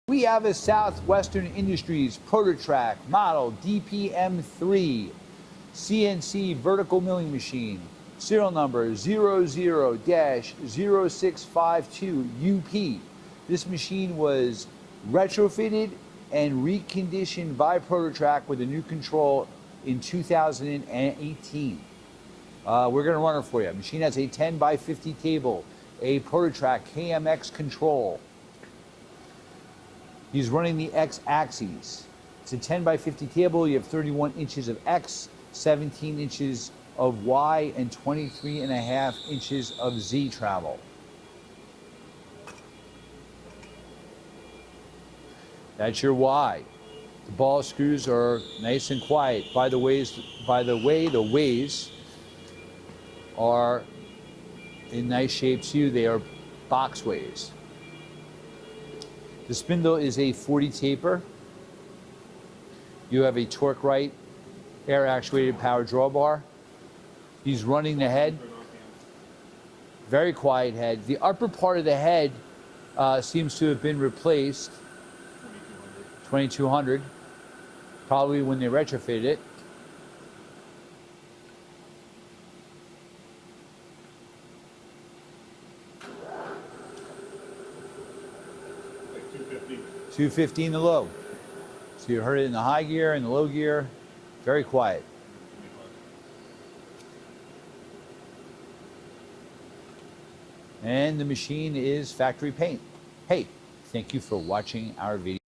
We have a Southwestern Industries Proto-Trak model DPM3 CNC vertical milling machine, serial number 00-0652UP. This machine was retrofitted and reconditioned by Proto-Trak with a new control in 2018. We're going to run it for you. The machine has a 10x50 table, a Proto-Trak KMX control. He's running the X axes. It's a 10x50 table. You have 31 inches of X, 17 inches of Y, and 23.5 inches of Z travel. That's your Y. The ball screws are nice and quiet. By the way, the ways are in nice shape too. They are box ways. The spindle is a 40 taper. You have a torque right, air actuated power drawbar. He's running the head. Very quiet head. The upper part of the head seems to have been replaced. 2200, probably when they retrofitted it. Like 250. 250 in the low. So you heard it in the high gear and the low gear. Very quiet. And the machine is factory paint. Hey, thank you for watching our video.